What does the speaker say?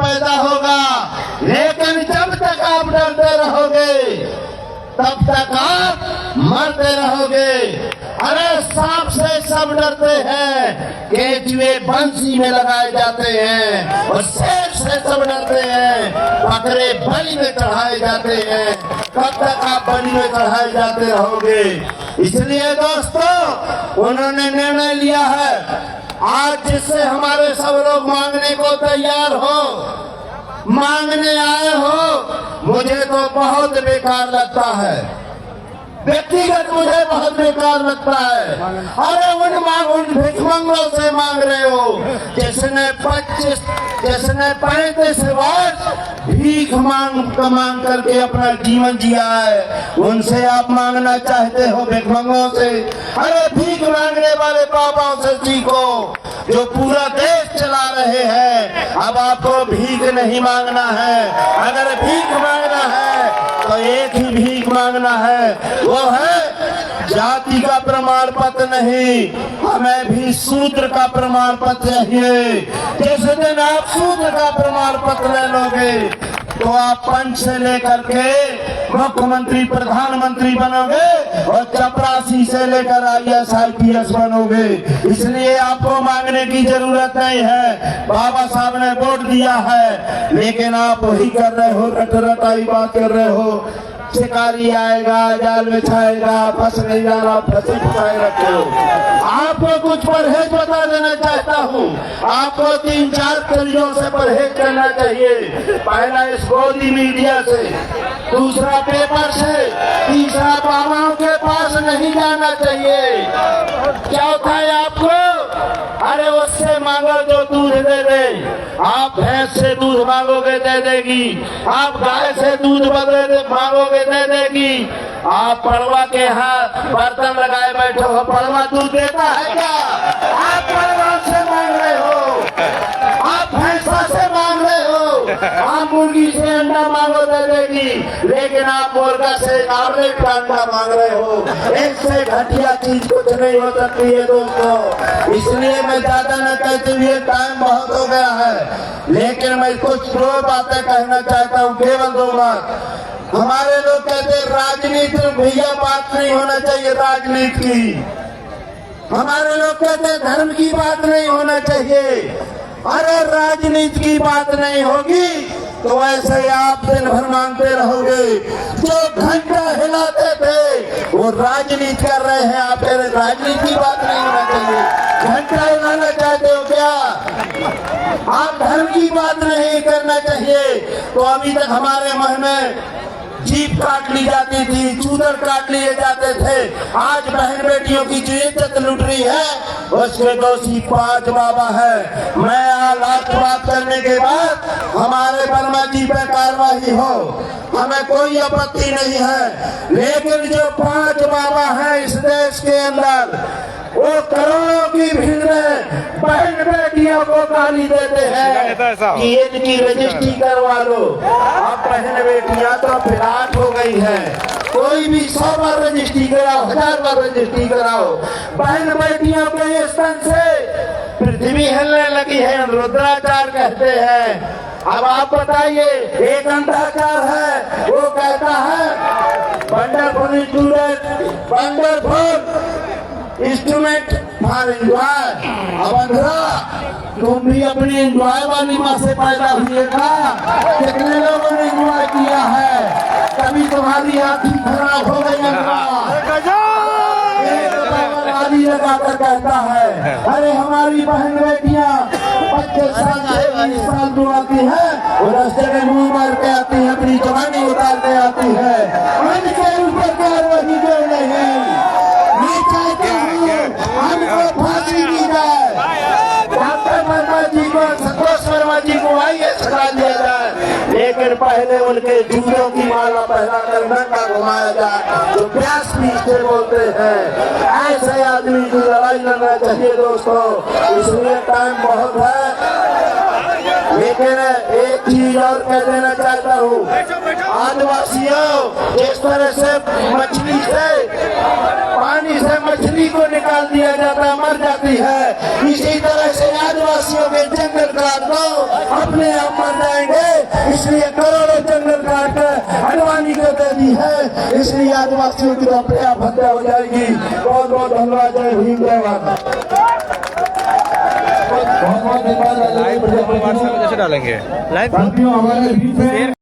पैदा होगा। लेकिन जब तक आप डरते रहोगे तब तक आप मरते रहोगे। अरे सांप से सब डरते हैं, केचुए बंसी में लगाए जाते हैं, और शेर से सब डरते हैं, बकरे बलि में चढ़ाए जाते हैं। कब तक आप बलि में चढ़ाए जाते रहोगे? इसलिए दोस्तों, उन्होंने निर्णय लिया है आज, जिससे हमारे सब लोग मांगने को तैयार हो, मांगने आए हो, मुझे तो बहुत बेकार लगता है, व्यक्तिगत मुझे बहुत बेकार लगता है। अरे उन भिखमंगों से मांग रहे हो जिसने 35 वर्ष भीख मांग करके अपना जीवन जिया है, उनसे आप मांगना चाहते हो भिखमंगों से? अरे भीख मांगने वाले बाबाओं से सीखो जो पूरा देश चला रहे हैं। अब आपको भीख नहीं मांगना है, अगर भीख मांगना है तो एक ही भीख मांगना है, वो है जाति का प्रमाण पत्र नहीं, हमें भी सूत्र का प्रमाण पत्र चाहिए। जिस दिन आप सूत्र का प्रमाण पत्र ले लोगे तो आप पंच से लेकर के मुख्यमंत्री प्रधानमंत्री बनोगे और चपरासी से लेकर IAS IPS बनोगे। इसलिए आपको मांगने की जरूरत नहीं है, बाबा साहब ने वोट दिया है, लेकिन आप वही कर रहे हो, रटाई बात कर रहे हो। शिकारी आएगा, जाल बिछाएगा, फंस नहीं जाना, फंसे फंसाए रखे हो। आपको कुछ परहेज बता देना चाहता हूँ, आपको 3-4 तरीकों से परहेज करना चाहिए। पहला इस गोदी मीडिया से, दूसरा पेपर से, तीसरा बाबाओं के पास नहीं जाना चाहिए। चौथा आपको, अरे उससे मांगो जो दूध दे दे। आप भैंस से दूध मांगोगे दे देगी, आप गाय से दूध मांगोगे दे देगी। आप पड़वा के हाथ बर्तन लगाए बैठे हो, पड़वा दूध देता है क्या? आप पड़वा से मांग रहे हो, आप भैंसा से मांग रहे हो, आप मुर्गी से अंडा मांगो दे देगी, लेकिन आप मुर्गा से आमलेट का अंडा मांग रहे हो। इससे घटिया चीज कुछ नहीं हो सकती है दोस्तों। इसलिए मैं ज्यादा न कहते हुए, टाइम बहुत हो गया है, लेकिन मैं कुछ 2 बातें कहना चाहता हूँ, केवल 2 बात। हमारे लोग कहते हैं राजनीति भैया बात नहीं होना चाहिए राजनीति की, हमारे लोग कहते हैं धर्म की बात नहीं होना चाहिए। अरे राजनीति की बात नहीं होगी तो ऐसे आप दिन भर मांगते रहोगे। जो घंटा हिलाते थे वो राजनीति कर रहे हैं, आप कह रहे राजनीति की बात नहीं होना चाहिए। घंटा हिलाना चाहते हो क्या? आप धर्म की बात नहीं करना चाहिए। तो अभी तक हमारे मन में जीप काट ली जाती थी, चूदर काट लिए जाते थे, आज बहन बेटियों की जो इज्जत लुट रही है उसके दोषी 5 बाबा है। मैं आज बात करने के बाद हमारे वर्मा जी पे कार्रवाई हो, हमें कोई आपत्ति नहीं है, लेकिन जो 5 बाबा हैं इस देश के अंदर, वो करोड़ों की भीड़ में बहन बेटियों को गाली देते हैं कि इनकी रजिस्ट्री करवा लो। अब बहन बेटियां तो फिराक हो गई है, कोई भी 100 बार रजिस्ट्री कराओ, 1000 बार रजिस्ट्री कराओ। बहन बेटियों के स्तन से पृथ्वी हिलने लगी है, रुद्राचार कहते हैं। अब आप बताइए, एक अंधाचार है, वो कहता है वंडरफुल इंस्ट्रूमेंट फॉर एंजॉय। अब अंधरा, तुम भी अपनी एंजॉय वाली माँ से पैदा हुए था, कितने लोगों ने एंजॉय किया है, कभी तुम्हारी आंखें खराब हो गई। आदि लगाकर कहता है, अरे हमारी बहन बेटियां 25 साल से 20 साल दुआती है, और रास्ते में मुंह मार के आती है, अपनी जवानी उतार के आती है, उनके ऊपर कार्रवाई क्यों नहीं? हमको फांसी दी जाए, डॉक्टर वर्मा जी को, संतोष वर्मा जी को IAS करा दिया जाए, लेकिन पहले उनके जूतों की माला पहनाकर नंगा घुमाया जाए, जो प्यास पीछे बोलते हैं। ऐसे आदमी की लड़ाई लड़ना चाहिए दोस्तों। इसलिए टाइम बहुत है। लेकिन एक चीज और कह देना चाहता हूँ, आदिवासियों, जिस तरह से मछली से पानी से मछली को निकाल दिया जाता है, मर जाती है, इसी तरह से आदिवासियों के जंगल काट दो, अपने आप मर जाएंगे। इसलिए करोड़ों जंगल काट कर अडवाणी को दे दी है, इसलिए आदिवासियों की तो अपने आप हत्या हो जाएगी। बहुत बहुत धन्यवाद। जय भीम, जय भारत। बहुत बहुत धन्यवाद। लाइव जैसे डालेंगे लाइव हमारे बीच में